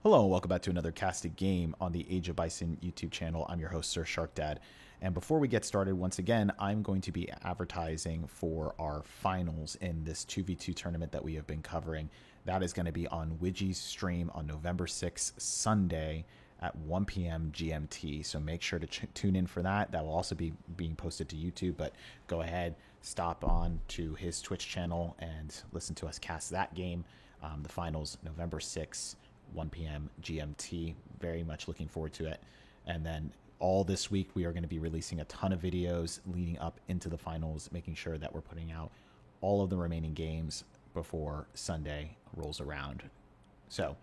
Hello and welcome back to another casted game on the Age of Bison YouTube channel. I'm your host, Sir Shark Dad. And before we get started, once again, I'm going to be advertising for our finals in this 2v2 tournament that we have been covering. That is going to be on Widgie's stream on November 6th, Sunday at 1 p.m. GMT. So make sure to tune in for that. That will also be being posted to YouTube, but go ahead, stop on to his Twitch channel and listen to us cast that game. The finals, November 6th. 1 p.m. GMT. Very much looking forward to it. And then all this week, we are going to be releasing a ton of videos leading up into the finals, making sure that we're putting out all of the remaining games before Sunday rolls around. So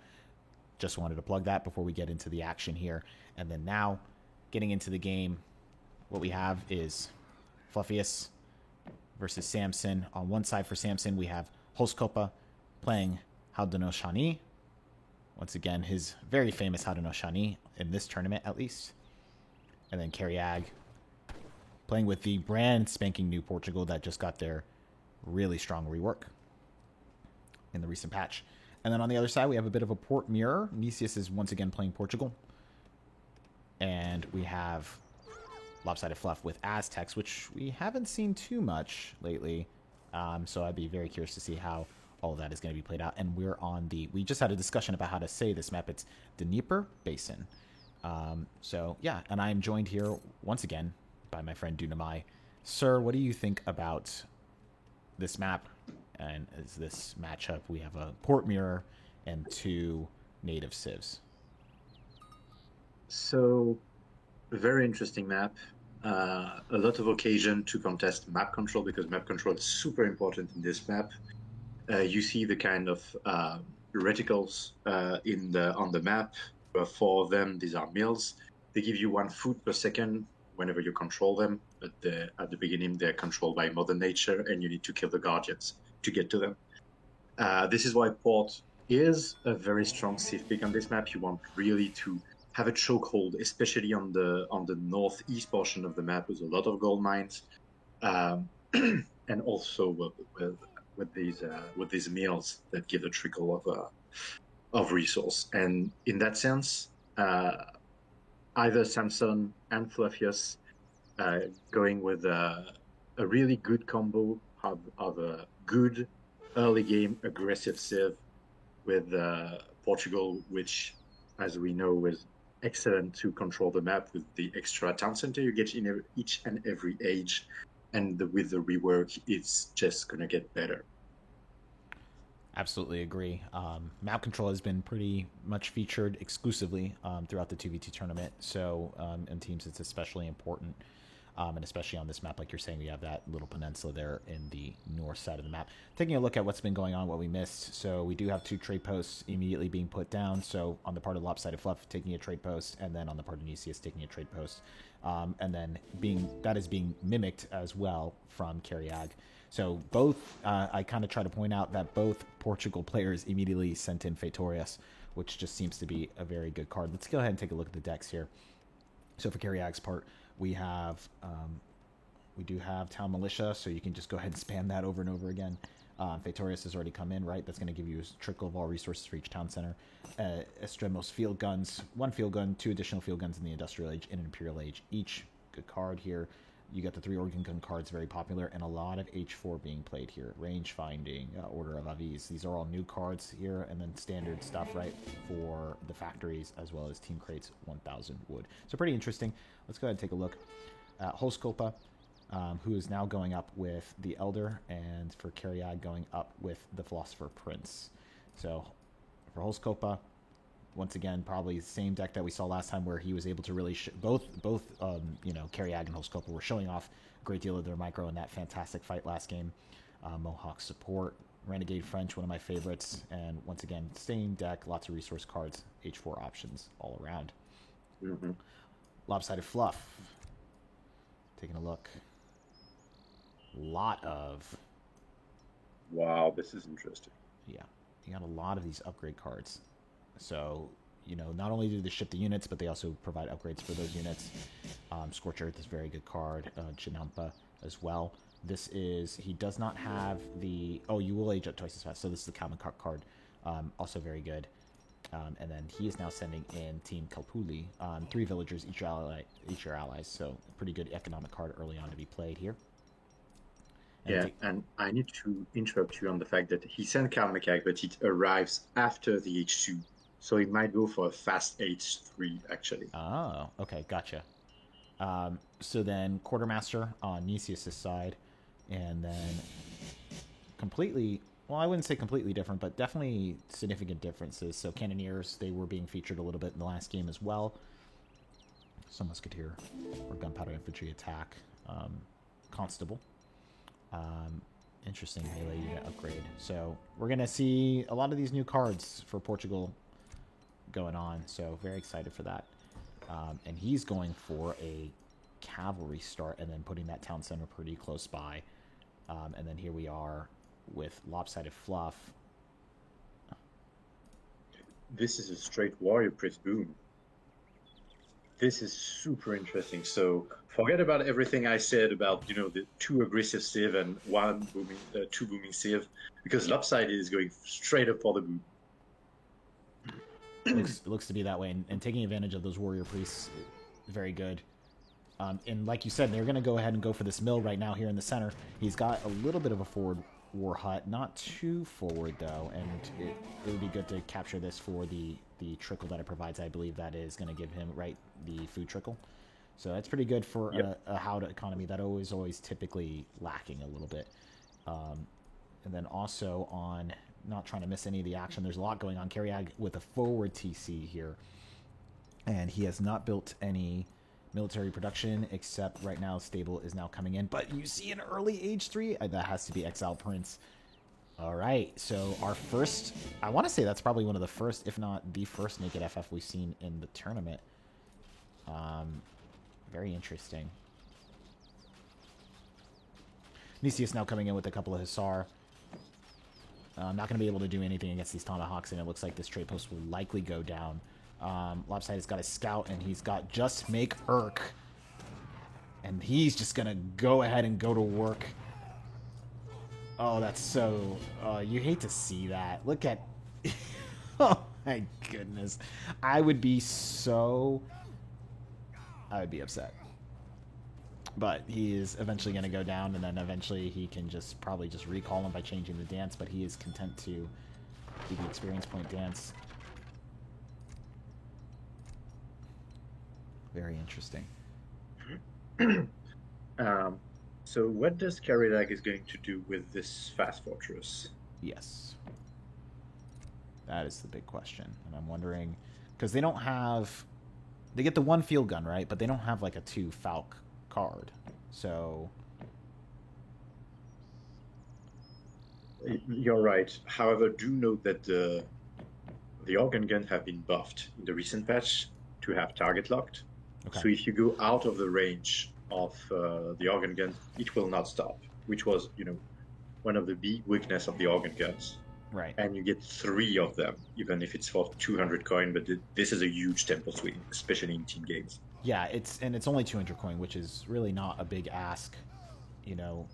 just wanted to plug that before we get into the action here. And then now, getting into the game, what we have is Fluffius versus Samson. On one side for Samson, we have Hoskopa playing Haudenosaunee. Once again, his very famous Haudenosaunee in this tournament, at least. And then Cariag playing with the brand spanking new Portugal that just got their really strong rework in the recent patch. And then on the other side, we have a bit of a port mirror. Nicias is once again playing Portugal. And we have Lopsided Fluff with Aztecs, which we haven't seen too much lately. So I'd be very curious to see how all of that is going to be played out. And we just had a discussion about how to say this map. It's Dnieper Basin. So yeah, and I am joined here once again by my friend Dunamai. Sir, what do you think about this map and is this matchup? We have a port mirror and two native civs. So, a very interesting map. A lot of occasion to contest map control because map control is super important in this map. You see the kind of reticles on the map. For them, these are mills. They give you 1 food per second whenever you control them. But at the beginning, they're controlled by Mother Nature, and you need to kill the guardians to get to them. This is why Port is a very strong safe pick on this map. You want really to have a chokehold, especially on the northeast portion of the map with a lot of gold mines, and also with these mills that give a trickle of resource. And in that sense, either Samson and Fluffius going with a really good combo of a good early game aggressive civ with Portugal, which, as we know, is excellent to control the map with the extra town center you get in each and every age. And with the rework, it's just going to get better. Absolutely agree. Map control has been pretty much featured exclusively throughout the 2v2 tournament. So in teams, it's especially important. And especially on this map, like you're saying, we have that little peninsula there in the north side of the map. Taking a look at what's been going on, what we missed. So we do have 2 trade posts immediately being put down. So on the part of Lopsided Fluff, taking a trade post, and then on the part of Nicias, taking a trade post. And then that is being mimicked as well from Cariag. So both, I kind of try to point out that both Portugal players immediately sent in Fetorius, which just seems to be a very good card. Let's go ahead and take a look at the decks here. So for Cariag's part, we do have Town Militia, so you can just go ahead and spam that over and over again. Fetorius has already come in, right? That's going to give you a trickle of all resources for each town center. Estremos field guns, 1 field gun, 2 additional field guns in the Industrial Age and Imperial Age. Each good card here. You got the 3 organ gun cards, very popular, and a lot of H4 being played here. Range Finding, Order of Avis. These are all new cards here, and then standard stuff, right, for the factories, as well as Team Crates 1000 wood. So pretty interesting. Let's go ahead and take a look at Hoskopa, who is now going up with the Elder, and for Cariag going up with the Philosopher Prince. So for Hoskopa, once again, probably the same deck that we saw last time, where he was able to really both Cariag and Hoskopa were showing off a great deal of their micro in that fantastic fight last game. Mohawk support, Renegade French, one of my favorites, and once again, same deck, lots of resource cards, H4 options all around. Mm-hmm. Lopsided Fluff, taking a look. Lot of... Wow, this is interesting. Yeah, you got a lot of these upgrade cards. So, not only do they ship the units, but they also provide upgrades for those units. Scorch Earth is a very good card. Chinampa as well. He does not have the... Oh, you will age up twice as fast. So this is the common card. Also very good. And then he is now sending in Team Kalpuli, 3 villagers, each your allies. So pretty good economic card early on to be played here. And I need to interrupt you on the fact that he sent Kalmakak, but it arrives after the H2. So he might go for a fast H3, actually. Oh, okay, gotcha. So then Quartermaster on Nicias' side, and then completely, well, I wouldn't say completely different, but definitely significant differences. So Cannoneers, they were being featured a little bit in the last game as well. So Musketeer or Gunpowder Infantry attack. Constable. Interesting melee unit upgrade. So we're going to see a lot of these new cards for Portugal going on. So very excited for that. And he's going for a cavalry start and then putting that town center pretty close by. And then here we are with Lopsided Fluff. This is a straight warrior priest boom. This is super interesting. So forget about everything I said about, you know, the 2 aggressive civ and 2 booming civ, because Lopsided is going straight up for the boom. Looks to be that way, and taking advantage of those warrior priests, very good. And like you said, they're going to go ahead and go for this mill right now here in the center. He's got a little bit of a forward war hut, not too forward though, and it would be good to capture this for the trickle that it provides. I believe that is going to give him the food trickle. So that's pretty good for a Howdah economy that always typically lacking a little bit. And then also on, not trying to miss any of the action, there's a lot going on. Cariag with a forward TC here, and he has not built any military production, except right now Stable is now coming in. But you see an early H3, that has to be Exile Prince. All right, so our first, I want to say that's probably one of the first, if not the first Naked FF we've seen in the tournament. Very interesting. Nicias now coming in with a couple of Hussar. Not going to be able to do anything against these Tomahawks, and it looks like this trade post will likely go down. Lopsided's got a scout, and he's got Just Make Urk. And he's just going to go ahead and go to work. Oh, that's so... you hate to see that. Look at... Oh, my goodness. I would be upset. But he is eventually going to go down, and then eventually he can probably just recall him by changing the dance, but he is content to do the experience point dance. Very interesting. So what does Cariag is going to do with this fast fortress? Yes. That is the big question. And I'm wondering, because they don't have... They get the 1 field gun, right? But they don't have like a 2 Falk card. So... You're right. However, do note that the organ guns have been buffed in the recent patch to have target locked. Okay. So if you go out of the range of the organ gun, it will not stop, which was, you know, one of the big weakness of the organ guns. Right. And you get 3 of them, even if it's for 200 coin, but this is a huge tempo swing, especially in team games. Yeah, it's only 200 coin, which is really not a big ask, you know,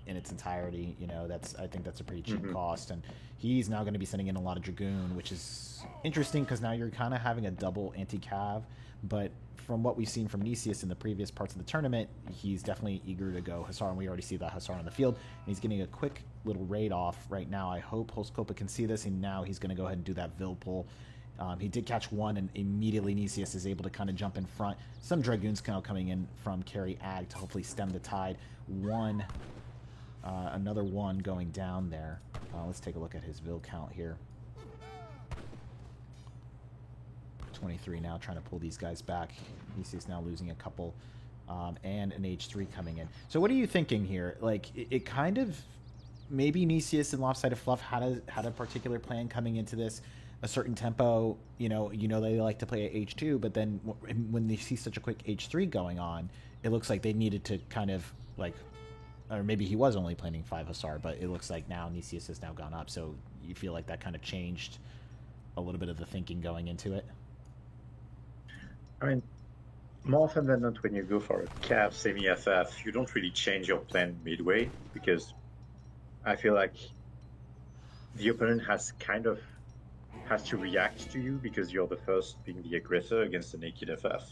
in its entirety. You know, I think that's a pretty cheap cost, and he's now going to be sending in a lot of Dragoon, which is interesting because now you're kind of having a double anti-cav, but from what we've seen from Nicias in the previous parts of the tournament, he's definitely eager to go Hussar, and we already see that Hussar on the field, and he's getting a quick little raid off right now. I hope Holskopa can see this, and now he's going to go ahead and do that Vil pull. He did catch 1, and immediately Nicias is able to kind of jump in front. Some Dragoons now coming in from Cariag to hopefully stem the tide. Another 1 going down there. Let's take a look at his Vil count here. 23 now, trying to pull these guys back. Nicias now losing a couple, and an H3 coming in. So what are you thinking here? Like, it kind of, maybe Nicias and Lopsided Fluff had a particular plan coming into this, a certain tempo. You know they like to play at H2, but then when they see such a quick H3 going on, it looks like they needed to kind of like, or maybe he was only planning 5 Hussar, but it looks like now Nicias has now gone up. So you feel like that kind of changed a little bit of the thinking going into it? I mean, more often than not, when you go for a cav semi-FF, you don't really change your plan midway, because I feel like the opponent has kind of has to react to you because you're the first being the aggressor against the naked FF.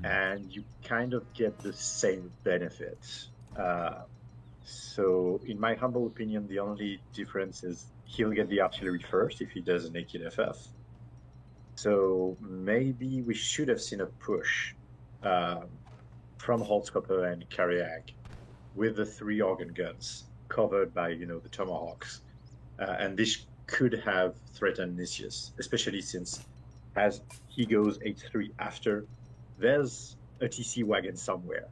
And you kind of get the same benefits. So, in my humble opinion, the only difference is he'll get the artillery first if he does a naked FF. So maybe we should have seen a push from Holzkopper and Kariak with the 3 organ guns covered by, the Tomahawks. And this could have threatened Nicias, especially since as he goes H3 after, there's a TC wagon somewhere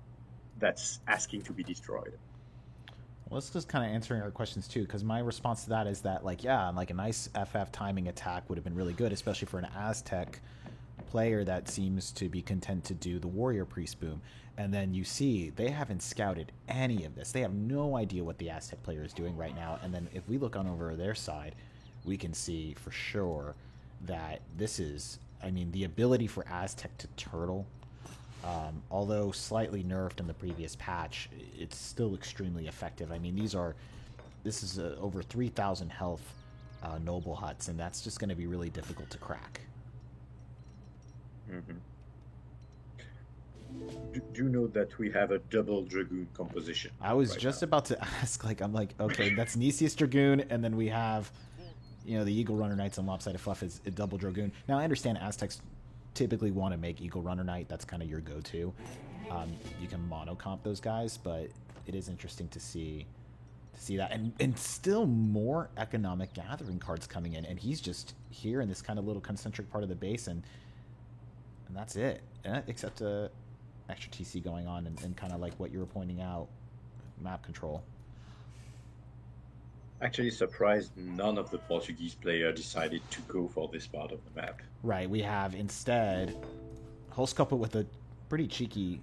that's asking to be destroyed. Well, let's just kind of answering our questions too, because my response to that is that, like, yeah, like a nice FF timing attack would have been really good, especially for an Aztec player that seems to be content to do the Warrior Priest boom. And then you see they haven't scouted any of this. They have no idea what the Aztec player is doing right now. And then if we look on over their side, we can see for sure that this is, I mean, the ability for Aztec to turtle, although slightly nerfed in the previous patch, it's still extremely effective. I mean, this is over 3,000 health noble huts, and that's just going to be really difficult to crack. Mm-hmm. Do note that we have a double Dragoon composition. I was just about to ask, I'm like, okay, that's Nicias Dragoon, and then we have, the Eagle Runner Knights and Lopsided Fluff is a double Dragoon. Now, I understand Aztecs typically want to make Eagle Runner Knight. That's kind of your go-to. You can mono-comp those guys, but it is interesting to see that. And still more economic gathering cards coming in, and he's just here in this kind of little concentric part of the base, and that's it. Except extra TC going on and kind of like what you were pointing out, map control. Actually surprised none of the Portuguese player decided to go for this part of the map. Right, we have instead Holzkopper with a pretty cheeky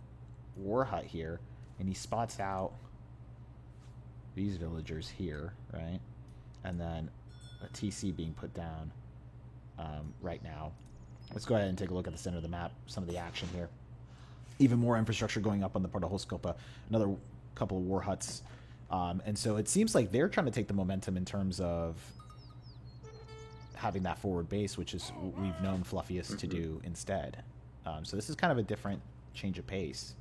war hut here, and he spots out these villagers here, right? And then a TC being put down right now. Let's go ahead and take a look at the center of the map, some of the action here. Even more infrastructure going up on the part of Holzkopper, another couple of war huts. And so it seems like they're trying to take the momentum in terms of having that forward base, which is what we've known Fluffiest to do instead. So this is kind of a different change of pace.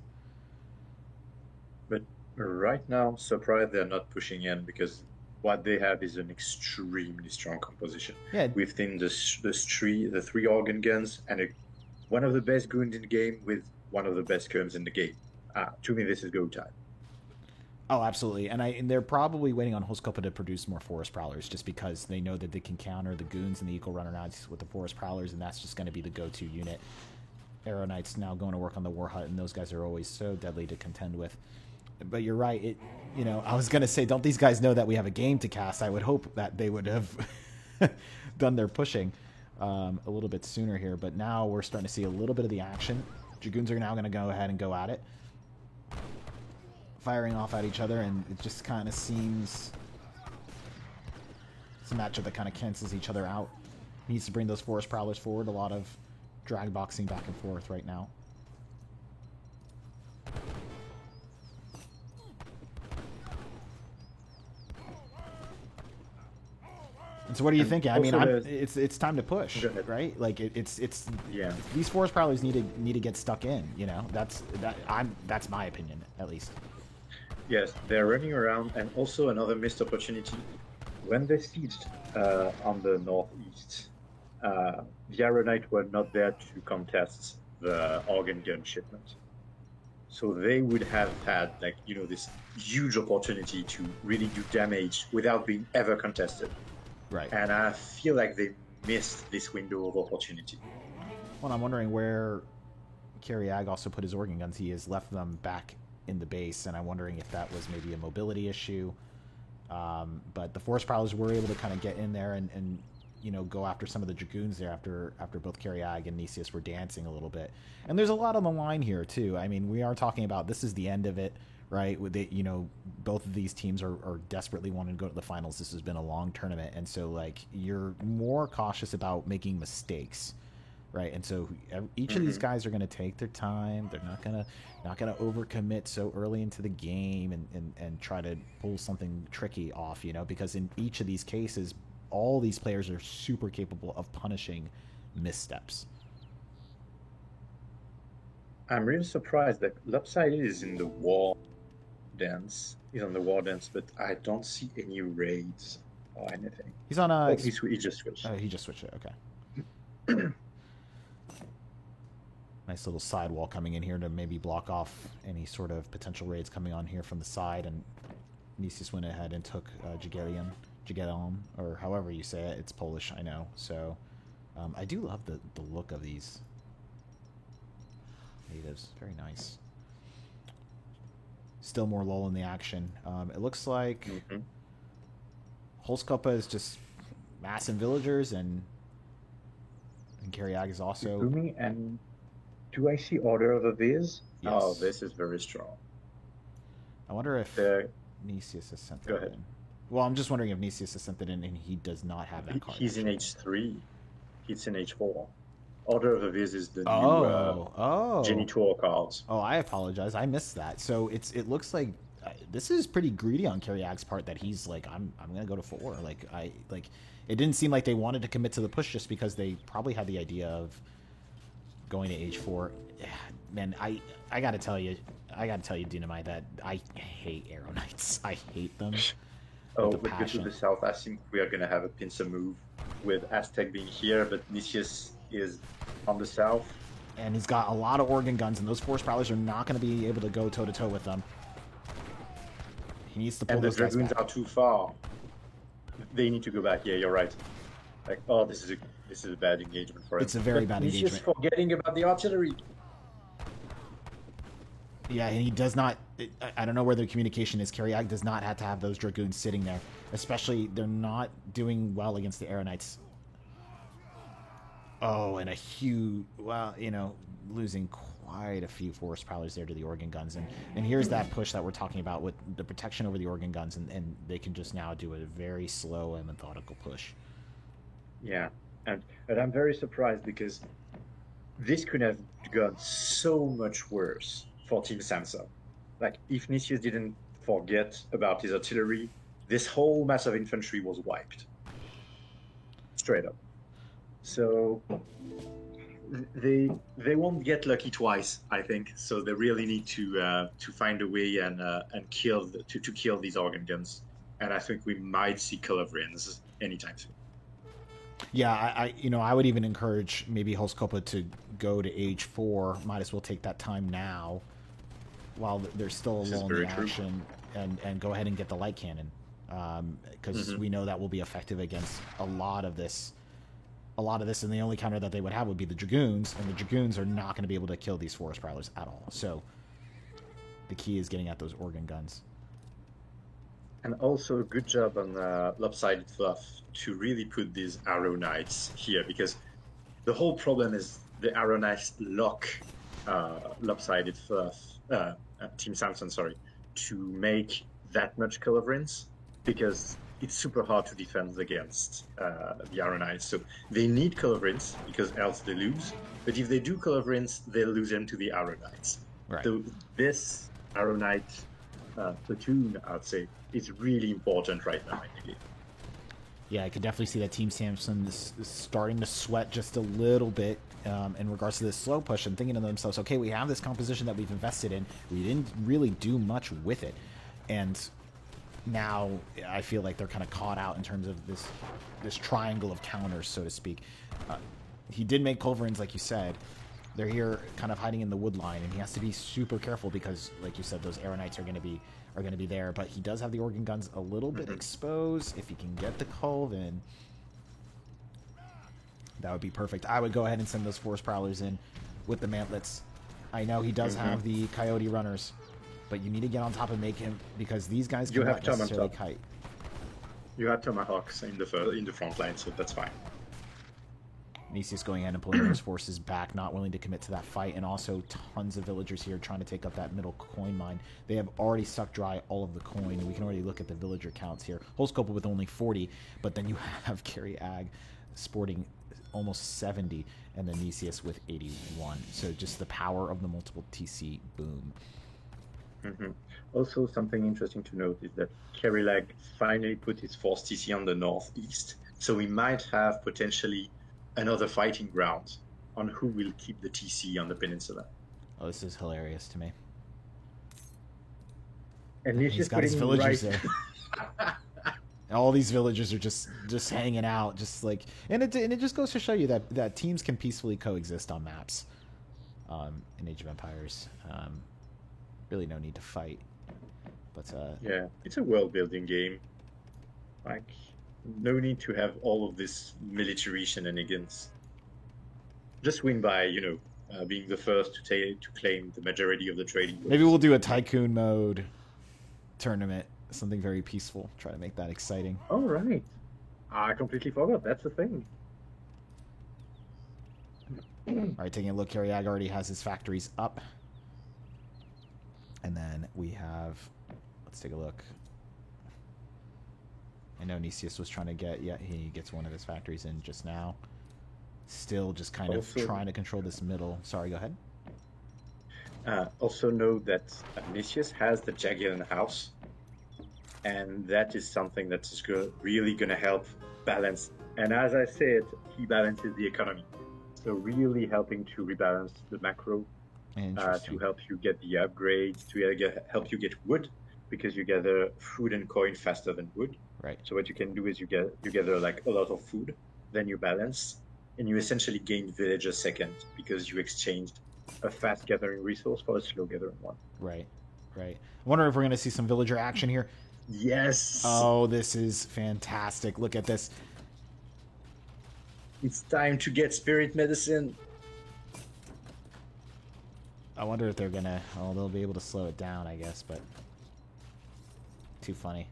But right now, surprised they're not pushing in because what they have is an extremely strong composition. Yeah. Within the 3 organ guns and one of the best goons in the game with one of the best curves in the game. To me, this is go time. Oh, absolutely. And they're probably waiting on Holzkopper to produce more Forest Prowlers just because they know that they can counter the Goons and the Eagle Runner Knights with the Forest Prowlers, and that's just going to be the go-to unit. Arrow Knights now going to work on the War Hut, and those guys are always so deadly to contend with. But you're right. I was going to say, don't these guys know that we have a game to cast? I would hope that they would have done their pushing a little bit sooner here. But now we're starting to see a little bit of the action. Dragoons are now going to go ahead and go at it, firing off at each other, and it just kind of seems it's a matchup that kind of cancels each other out. Needs to bring those Forest Prowlers forward. A lot of drag boxing back and forth right now. And so what do you think? I mean, it's time to push, right? Like it's yeah. These Forest Prowlers need to get stuck in. That's my opinion at least. Yes, they're running around, and also another missed opportunity. When they sieged on the northeast, the Arrow Knight were not there to contest the organ gun shipment. So they would have had, this huge opportunity to really do damage without being ever contested. Right. And I feel like they missed this window of opportunity. Well, I'm wondering where Kariag also put his organ guns. He has left them back in the base, and I'm wondering if that was maybe a mobility issue. But the Forest Prowlers were able to kind of get in there and go after some of the Dragoons there after both Kariag and Nicias were dancing a little bit. And there's a lot on the line here, too. I mean, we are talking about this is the end of it, right? Both of these teams are desperately wanting to go to the finals. This has been a long tournament, and so, you're more cautious about making mistakes, right? And so each of these guys are going to take their time. They're not gonna overcommit so early into the game and try to pull something tricky off, because in each of these cases, all these players are super capable of punishing missteps. I'm really surprised that Lopsided is in the war dance. He's on the war dance, but I don't see any raids or anything. He's on a. Oh, he just switched. He just switched it. Okay. Nice little sidewall coming in here to maybe block off any sort of potential raids coming on here from the side. And Nicias went ahead and took Jagiellon, or however you say it. It's Polish, I know. So I do love the look of these natives. Very nice. Still more lull in the action. It looks like Holzkopf is just massing villagers, and Kariag is also... Booming, and do I see Order of the Viz? Yes. Oh, this is very strong. I wonder if Nicias has sent that in. Well, I'm just wondering if Nicias has sent it in and he does not have that card. He's in H3. He's in H4. Order of the Viz is the new Genitor cards. Oh, I apologize. I missed that. So it looks like this is pretty greedy on Kariag's part that he's like, I'm gonna go to 4. It didn't seem like they wanted to commit to the push just because they probably had the idea of going to H4. Man, I gotta tell you, Dynamite, that I hate Arrow Knights. I hate them. Oh, but go to the south. I think we are gonna have a pincer move with Aztec being here, but Nicias is on the south. And he's got a lot of organ guns, and those Force Prowlers are not going to be able to go toe-to-toe with them. He needs to pull those guys back. And the Dragoons are too far. They need to go back. Yeah, you're right. Like, oh, this is a bad engagement for him. It's a very bad engagement. He's just forgetting about the artillery. Yeah, and he does not... I don't know where their communication is. Kariag does not have to have those Dragoons sitting there. Especially, they're not doing well against the Arrow Knights. Oh, and a huge... Well, losing quite a few Force Prowlers there to the organ guns. And here's that push that we're talking about with the protection over the organ guns. And they can just now do a very slow and methodical push. Yeah, and I'm very surprised because this could have gone so much worse for Team Sansa. Like, if Nicias didn't forget about his artillery, this whole mass of infantry was wiped. Straight up. So they won't get lucky twice, I think. So they really need to find a way and kill these organ guns. And I think we might see Colovrins anytime soon. Yeah, I would even encourage maybe Holzkopf to go to age 4. Might as well take that time now, while there's still a lull in the action, and go ahead and get the light cannon, because we know that will be effective against a lot of this. And the only counter that they would have would be the Dragoons, and the Dragoons are not going to be able to kill these Forest Prowlers at all. So the key is getting at those organ guns. And also, good job on Lopsided Fluff to really put these Arrow Knights here, because the whole problem is the Arrow Knights lock Lopsided Fluff, Team Samson, to make that much Colovrins, because it's super hard to defend against the Arrow Knights. So they need Colovrins, because else they lose. But if they do Colovrins, they'll lose them to the Arrow Knights. Right. So this Arrow Knight platoon, I'd say, is really important right now in the game. Yeah, I could definitely see that Team Samson is starting to sweat just a little bit in regards to this slow push, and thinking to themselves, okay, we have this composition that we've invested in. We didn't really do much with it. And now I feel like they're kind of caught out in terms of this triangle of counters, so to speak. He did make Culverins, like you said. They're here kind of hiding in the wood line, and he has to be super careful because, like you said, those Arrow Knights are going to be there. But he does have the organ guns a little bit exposed. If he can get the Culvin, that would be perfect. I would go ahead and send those Force Prowlers in with the Mantlets. I know he does have the Coyote Runners, but you need to get on top and make him, because these guys cannot necessarily kite. You have Tomahawks in the front line, so that's fine. Nicias going ahead and pulling those forces back, not willing to commit to that fight, and also tons of villagers here trying to take up that middle coin mine. They have already sucked dry all of the coin, and we can already look at the villager counts here. Holzkopf with only 40, but then you have Kariag sporting almost 70, and then Nicias with 81. So just the power of the multiple TC boom. Also, something interesting to note is that Kariag finally put his force TC on the northeast, So we might have potentially another fighting ground on who will keep the TC on the peninsula. Oh, this is hilarious to me. And he's got his villagers there. All these villagers are just hanging out, just like, and it just goes to show you that teams can peacefully coexist on maps, in Age of Empires. Really, no need to fight. But yeah, it's a world building game. Like, no need to have all of this military shenanigans. Just win by being the first to claim the majority of the trading goods. Maybe we'll do a tycoon mode tournament. Something very peaceful. Try to make that exciting. All right. I completely forgot. That's the thing. All right, taking a look. Cariag already has his factories up. And then we have... Let's take a look. I know Nicias was trying to get... Yeah, he gets one of his factories in just now. Still just kind of trying to control this middle. Sorry, go ahead. Also know that Nicias has the Jagiellon house. And that is something that is really going to help balance. And as I said, he balances the economy. So really helping to rebalance the macro, to help you get the upgrades, to help you get wood, because you gather food and coin faster than wood. Right. So what you can do is you gather like a lot of food, then you balance, and you essentially gain village a second because you exchanged a fast gathering resource for a slow gathering one. Right. I wonder if we're going to see some villager action here. Yes. Oh, this is fantastic. Look at this. It's time to get spirit medicine. I wonder if they're going to... Oh, they'll be able to slow it down, I guess, but... Too funny.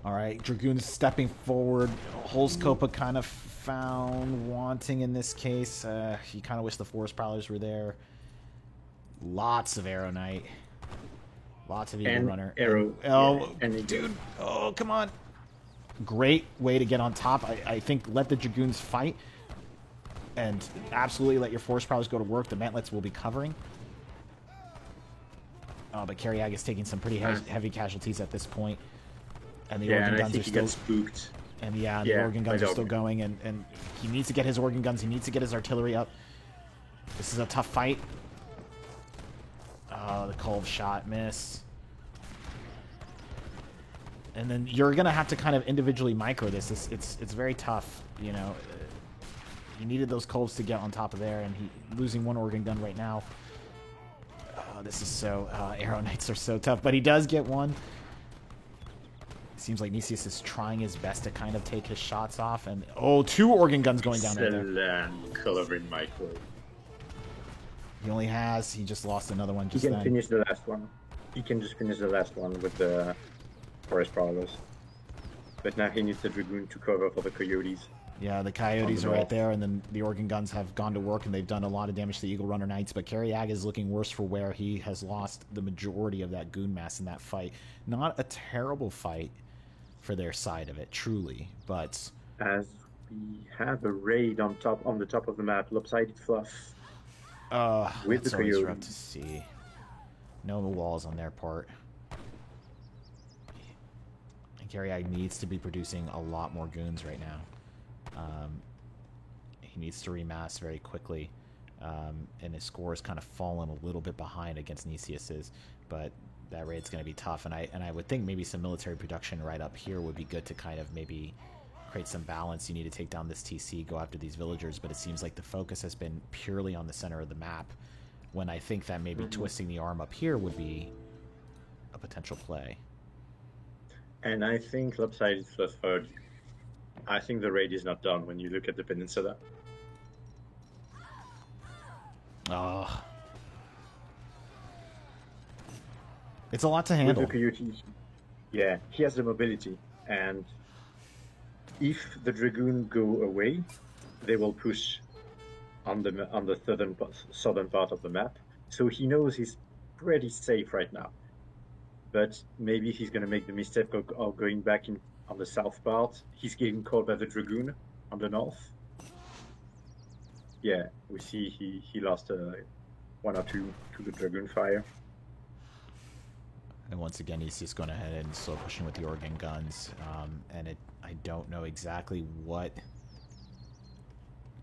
All right, Dragoons stepping forward. Holzkopa kind of found wanting in this case. You kind of wish the Forest Prowlers were there. Lots of Arrow Knight. Lots of Eagle Runner. Dude. Oh, come on. Great way to get on top. I think let the Dragoons fight. And absolutely let your Forest Prowlers go to work. The Mantlets will be covering. But Cariag is taking some pretty heavy casualties at this point. And the organ guns are still spooked. And the organ guns are still going. And he needs to get his organ guns. He needs to get his artillery up. This is a tough fight. The Culve shot missed. And then you're gonna have to kind of individually micro this. It's very tough, you know. He needed those Culves to get on top of there, and he losing one organ gun right now. This is so Arrow Knights are so tough, but he does get one. It seems like Nicias is trying his best to kind of take his shots off, and two organ guns going down right there. Coloring micro. He just lost another one just then. He can finish the last one. He can just finish the last one with the Forest Prowlers. But now he needs the Dragoon to cover for the Coyotes. Yeah, the Coyotes are right there, and then the organ guns have gone to work, and they've done a lot of damage to the Eagle Runner Knights, but Cariag is looking worse for wear. He has lost the majority of that goon mass in that fight. Not a terrible fight for their side of it, truly, but... As we have a raid on the top of the map, Lopsided Fluff. With that's always rough to see. No walls on their part. And Cariag needs to be producing a lot more goons right now. He needs to remass very quickly, and his score has kind of fallen a little bit behind against Nicias's, but that raid's going to be tough, and I would think maybe some military production right up here would be good to kind of maybe create some balance. You need to take down this TC, go after these villagers, but it seems like the focus has been purely on the center of the map, when I think that maybe twisting the arm up here would be a potential play. And I think Lopsided Fluff heard. I think the raid is not done when you look at the peninsula. Oh. It's a lot to handle. With the Coyotes, yeah, he has the mobility, and if the Dragoon go away, they will push on the southern part of the map. So he knows he's pretty safe right now. But maybe he's going to make the mistake of going back on the south part. He's getting caught by the Dragoon on the north. Yeah, we see he lost one or two to the Dragoon fire. And once again, he's just going ahead and slow pushing with the Organ guns. I don't know exactly what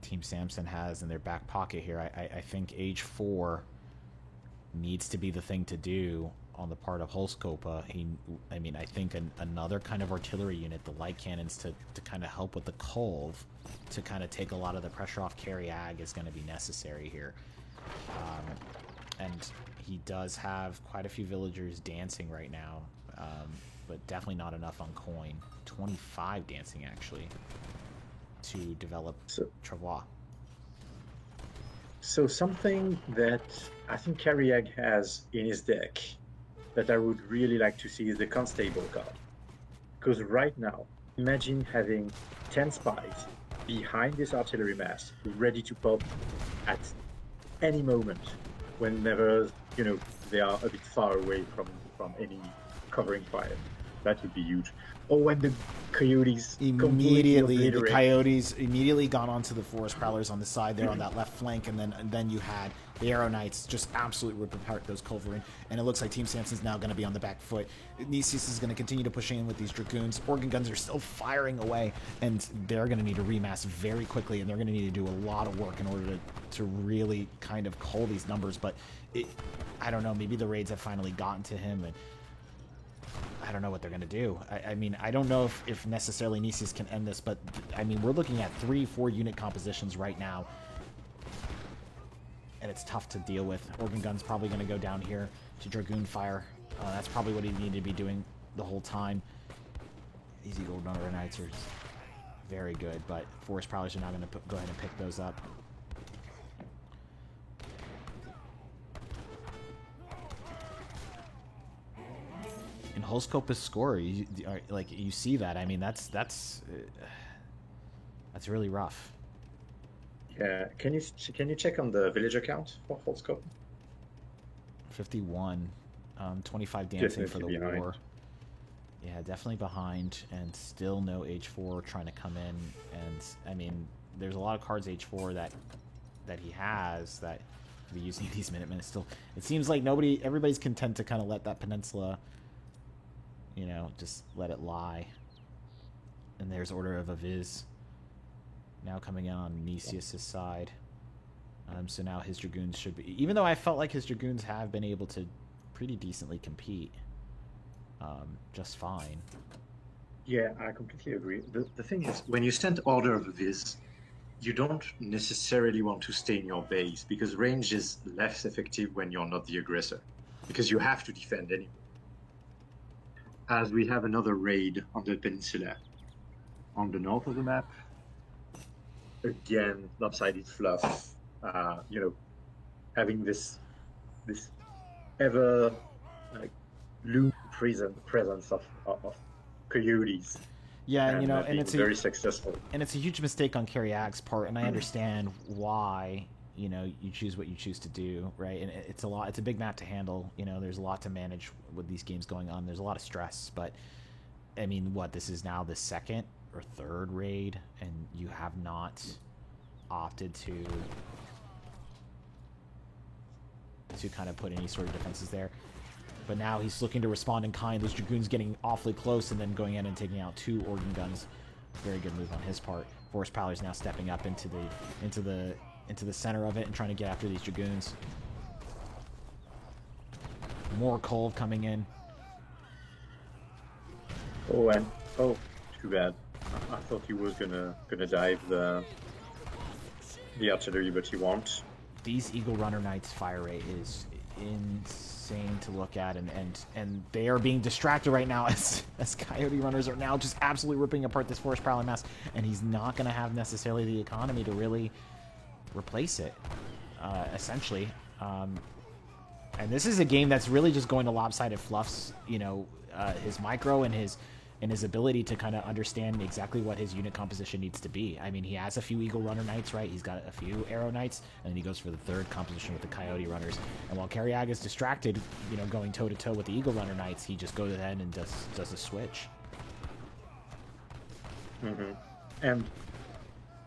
Team Samson has in their back pocket here. I think Age 4 needs to be the thing to do on the part of Holskopa. I think another kind of artillery unit, the light cannons, to kind of help with the Kolv, to kind of take a lot of the pressure off Carry Ag is going to be necessary here. And he does have quite a few villagers dancing right now, but definitely not enough on coin. 25 dancing, actually, to develop Travois. So something that I think Kariag has in his deck that I would really like to see is the Constable card. Because right now, imagine having 10 spies behind this artillery mass, ready to pop at any moment, whenever they are a bit far away from any covering fire. That would be huge. Or when the Coyotes the Coyotes immediately got onto the Forest Prowlers on the side there on that left flank, and then you had the Arrow Knights just absolutely rip apart those Culverin, and it looks like Team Samson's now going to be on the back foot. Nicias is going to continue to push in with these Dragoons. Organ guns are still firing away, and they're going to need to remass very quickly, and they're going to need to do a lot of work in order to really kind of cull these numbers. But I don't know, maybe the raids have finally gotten to him, and I don't know what they're going to do. I don't know if necessarily Nicias can end this, but we're looking at 3-4 unit compositions right now, and it's tough to deal with. Organ Gun's probably going to go down here to Dragoon Fire. That's probably what he needed to be doing the whole time. These Eagle Runner Knights are very good, but Forest Prowlers are not going to go ahead and pick those up. And Holskopa's score, you see that. That's really rough. Yeah, can you check on the villager count for Holskopa? 51, 25 dancing for the behind. war. Yeah, definitely behind, and still no H4 trying to come in. And there's a lot of cards H4 that he has that be using these Minutemen. It seems like everybody's content to kind of let that peninsula, just let it lie. And there's Order of Aviz now coming in on Nicias' side. So now his Dragoons should be... Even though I felt like his Dragoons have been able to pretty decently compete just fine. Yeah, I completely agree. The thing is, when you send Order of Aviz, you don't necessarily want to stay in your base, because range is less effective when you're not the aggressor, because you have to defend anyway. As we have another raid on the peninsula on the north of the map. Again, lopsided fluff. Having this ever loom presence of coyotes. Yeah, and it's very successful. And it's a huge mistake on Carry Ag's part, and I understand why. You choose what you choose to do, right? And it's a big map to handle. There's a lot to manage with these games going on. There's a lot of stress, but this is now the second or third raid, and you have not opted to kind of put any sort of defenses there. But now he's looking to respond in kind. Those Dragoons getting awfully close, and then going in and taking out 2 Organ Guns. Very good move on his part. Forest Prowler's now stepping up into the center of it and trying to get after these Dragoons. More Kolv coming in. Too bad. I thought he was gonna dive the artillery, but he won't. These Eagle Runner Knights fire rate is insane to look at, and they are being distracted right now as Coyote Runners are now just absolutely ripping apart this Forest Prowler mass, and he's not going to have necessarily the economy to really replace it, essentially. And this is a game that's really just going to lopsided fluffs, his micro and his ability to kind of understand exactly what his unit composition needs to be. He has a few Eagle Runner Knights, right? He's got a few Arrow Knights, and then he goes for the third composition with the Coyote Runners. And while Kariag is distracted, going toe-to-toe with the Eagle Runner Knights, he just goes ahead and does a switch. Mm-hmm. And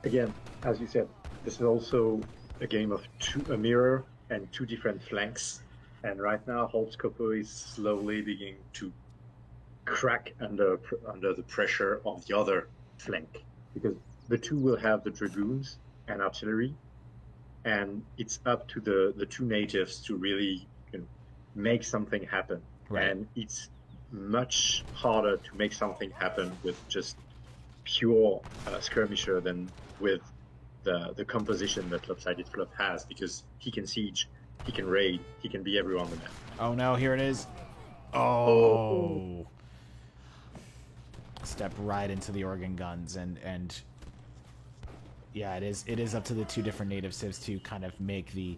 again, as you said, this is also a game of a mirror and 2 different flanks. And right now, Holtzkopf is slowly beginning to crack under the pressure of the other flank, because the two will have the dragoons and artillery, and it's up to the two natives to really make something happen. Right. And it's much harder to make something happen with just pure skirmisher than with the composition that Lopsided Fluff has, because he can siege, he can raid, he can be everywhere on the map. Oh no, here it is. Oh. Step right into the organ guns, and yeah, it is up to the two different native civs to kind of make the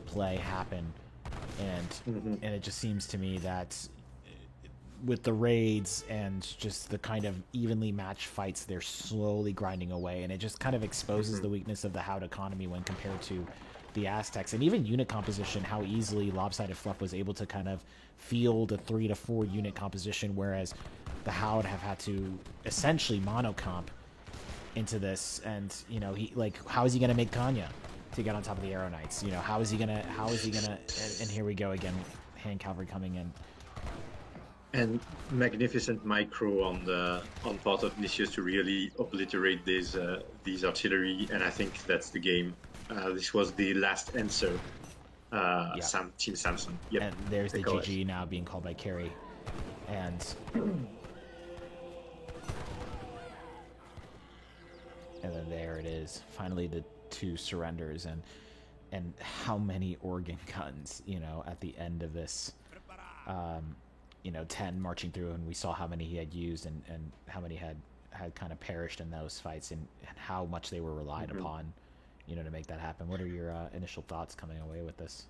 play happen. And it just seems to me that with the raids and just the kind of evenly matched fights, they're slowly grinding away, and it just kind of exposes the weakness of the Haud economy when compared to the Aztecs. And even unit composition, how easily Lopsided Fluff was able to kind of field a 3 to 4 unit composition, whereas the Haud have had to essentially monocomp into this. And how is he going to make Kanya to get on top of the Arrow Knights? How is he gonna and here we go again, hand cavalry coming in. And magnificent micro on part of Nicius to really obliterate these artillery, and I think that's the game. This was the last answer. Team Samson. Yep. And there's the GG now being called by Carey, and then there it is. Finally, the 2 surrenders, and how many organ guns, at the end of this. 10 marching through, and we saw how many he had used and how many had kind of perished in those fights, and how much they were relied upon, to make that happen. What are your initial thoughts coming away with this?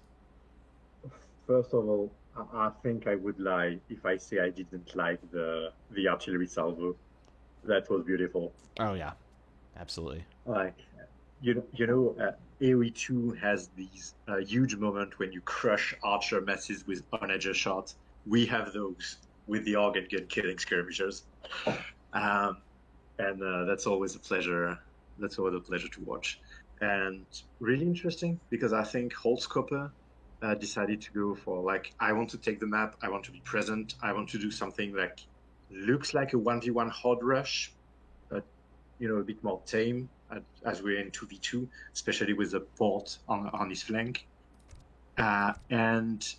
First of all, I think I would lie if I say I didn't like the artillery salvo. That was beautiful. Oh yeah, absolutely. Like, AoE 2 has these huge moment when you crush archer masses with on-edge shot. We have those with the organ gun killing skirmishers, and that's always a pleasure. That's always a pleasure to watch, and really interesting because I think Holtzkopf decided to go for I want to take the map. I want to be present. I want to do something looks like a 1v1 hard rush, but a bit more tame as we're in 2v2, especially with the port on his flank, and.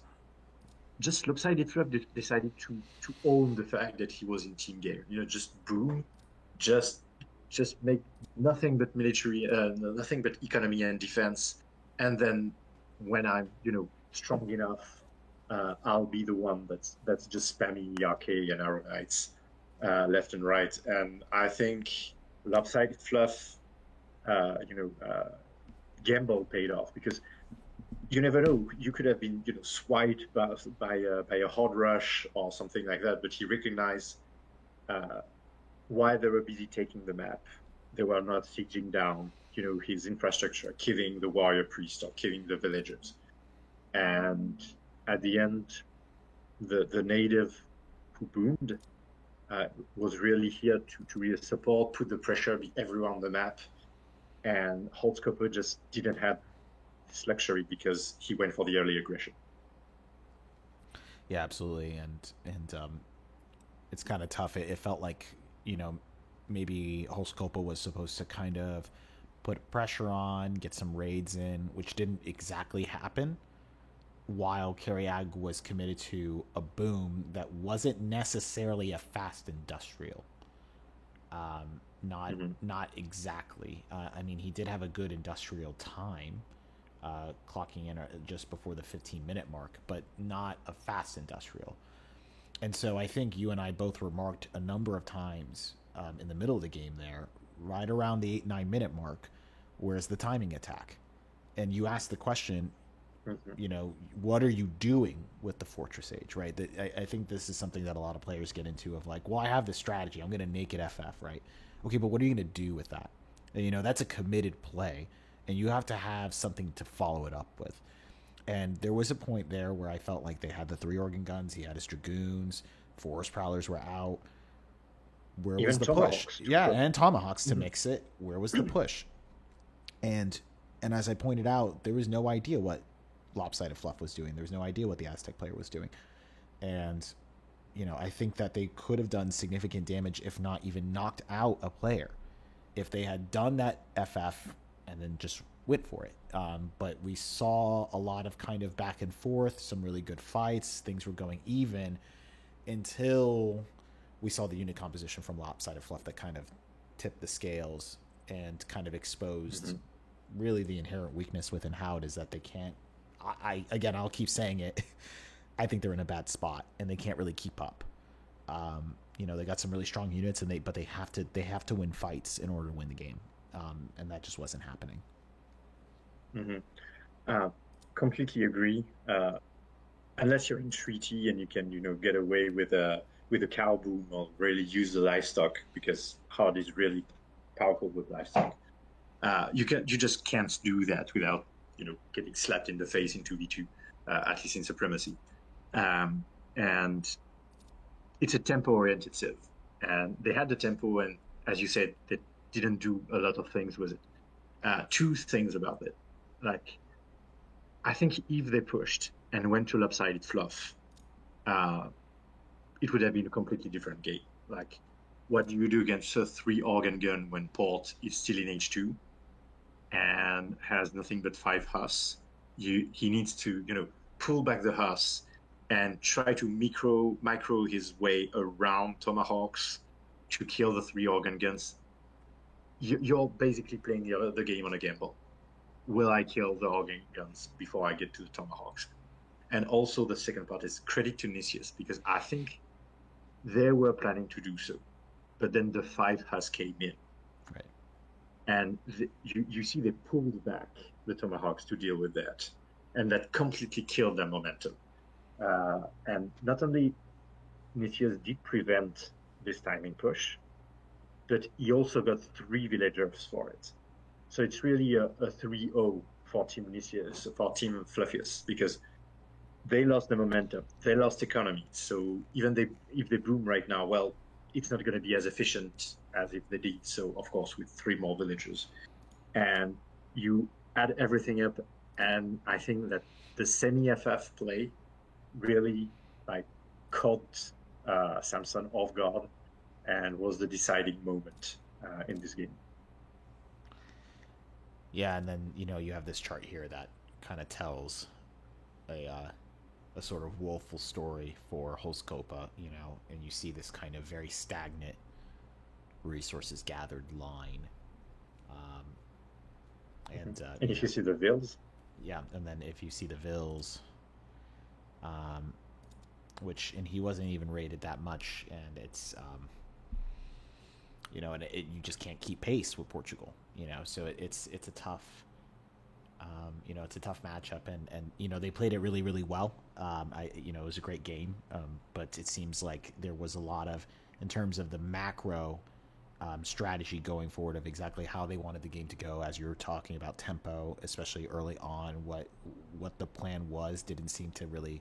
Just Lopsided Fluff decided to own the fact that he was in team game. Just boom, just make nothing but military, nothing but economy and defense. And then when I'm, strong enough, I'll be the one that's just spamming ERK and Arrow Knights left and right. And I think Lopsided Fluff, gamble paid off, because you never know. You could have been, swiped by a hard rush or something like that. But he recognized while they were busy taking the map, they were not sieging down, his infrastructure, killing the warrior priest or killing the villagers. And at the end, the native who boomed was really here to really support, put the pressure, be everywhere on the map. And Holtzkopf just didn't have this luxury because he went for the early aggression. Yeah, absolutely, and it's kind of tough. It felt like maybe Holtzkopf was supposed to kind of put pressure on, get some raids in, which didn't exactly happen. While Cariag was committed to a boom that wasn't necessarily a fast industrial. Not exactly. I mean, he did have a good industrial time. Clocking in just before the 15-minute mark, but not a fast industrial. And so I think you and I both remarked a number of times in the middle of the game there, right around the 8-9 minute mark, where's the timing attack? And you asked the question, what are you doing with the Fortress Age, right? I think this is something that a lot of players get into of well, I have this strategy. I'm going to naked FF, right? Okay, but what are you going to do with that? And, that's a committed play. And you have to have something to follow it up with. And there was a point there where I felt like they had the 3 organ guns. He had his dragoons. Forest Prowlers were out. Where was the push? Yeah, and Tomahawks to mix it. Where was the push? And as I pointed out, there was no idea what Lopsided Fluff was doing. There was no idea what the Aztec player was doing. And, I think that they could have done significant damage, if not even knocked out a player, if they had done that FF and then just went for it. But we saw a lot of kind of back and forth, some really good fights. Things were going even until we saw the unit composition from Lopsided Fluff that kind of tipped the scales and kind of exposed really the inherent weakness within Howd is that they can't. I'll keep saying it. I think they're in a bad spot and they can't really keep up. They got some really strong units but they have to win fights in order to win the game, and that just wasn't happening. Completely agree. Unless you're in treaty and you can get away with a cow boom or really use the livestock, because Hard is really powerful with livestock. You just can't do that without getting slapped in the face in 2v2, at least in Supremacy. And it's a tempo-oriented civ, and they had the tempo, and as you said, they didn't do a lot of things with it. Two things about it. Like, I think if they pushed and went to Lopsided Fluff, it would have been a completely different game. Like, what do you do against a 3 organ gun when Port is still in H2 and has nothing but 5 Hus? He needs to, pull back the Hus and try to micro his way around Tomahawks to kill the 3 organ guns. You're basically playing the game on a gamble. Will I kill the organ guns before I get to the Tomahawks? And also the second part is credit to Nicias, because I think they were planning to do so, but then the 5 Hus came in. Right. And you see they pulled back the Tomahawks to deal with that, and that completely killed their momentum. And not only Nicias did prevent this timing push, but he also got 3 villagers for it. So it's really a 3-0 for Team Nicias, for Team Fluffius, because they lost the momentum, they lost economy. So even if they boom right now, well, it's not going to be as efficient as if they did. So of course, with 3 more villagers, and you add everything up, and I think that the semi-FF play really caught Samson off guard and was the deciding moment in this game. Yeah, and then you have this chart here that kind of tells a sort of woeful story for Holskopa, and you see this kind of very stagnant resources gathered line. And if you see the Vils, yeah, and then if you see the Vils, and he wasn't even rated that much, and it's and you just can't keep pace with Portugal, so it's a tough it's a tough matchup, and they played it really, really well. It was a great game, but it seems like there was a lot of, in terms of the macro strategy going forward of exactly how they wanted the game to go, as you were talking about tempo, especially early on, what the plan was, didn't seem to really.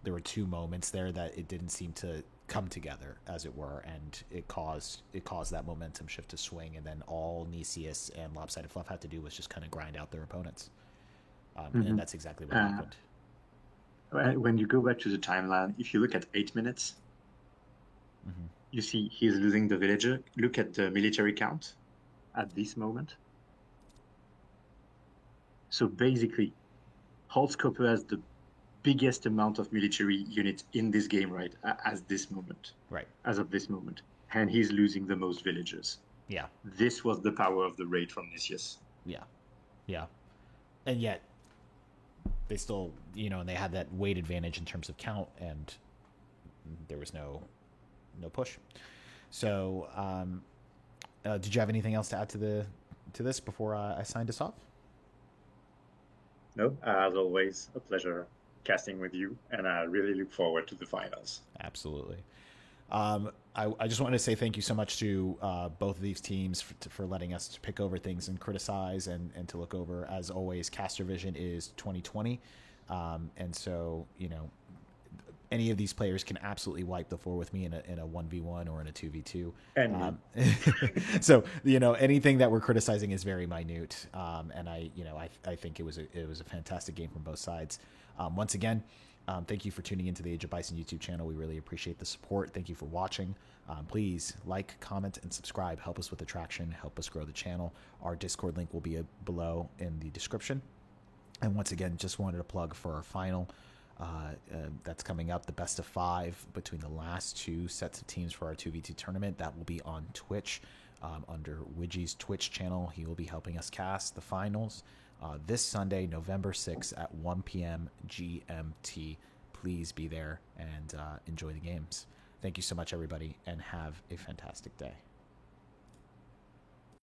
There were 2 moments there that it didn't seem to come together, as it were, and it caused that momentum shift to swing, and then all Nicias and Lopsided Fluff had to do was just kind of grind out their opponents, and that's exactly what happened. When you go back to the timeline, if you look at 8 minutes, you see he's losing the villager. Look at the military count at this moment. So basically, Holskoper has the biggest amount of military units in this game as of this moment, and he's losing the most villagers. Yeah, this was the power of the raid from Nicias. Yeah, and yet they still, and they had that weight advantage in terms of count, and there was no push. So, did you have anything else to add to this before I signed us off? No, as always, a pleasure casting with you, and I really look forward to the finals. Absolutely. I just wanted to say thank you so much to both of these teams for letting us pick over things and criticize and to look over. As always, Caster Vision is 2020, and so any of these players can absolutely wipe the floor with me in a 1v1 or in a 2v2. So, anything that we're criticizing is very minute. And I think it was a fantastic game from both sides. Once again, thank you for tuning into the Age of Bison YouTube channel. We really appreciate the support. Thank you for watching. Please like, comment, and subscribe. Help us with the traction. Help us grow the channel. Our Discord link will be below in the description. And once again, just wanted to plug for our final that's coming up, the best of 5 between the last 2 sets of teams for our 2v2 tournament. That will be on Twitch under Widgie's Twitch channel. He will be helping us cast the finals this Sunday, November 6th at 1 p.m. GMT. Please be there and enjoy the games. Thank you so much, everybody, and have a fantastic day.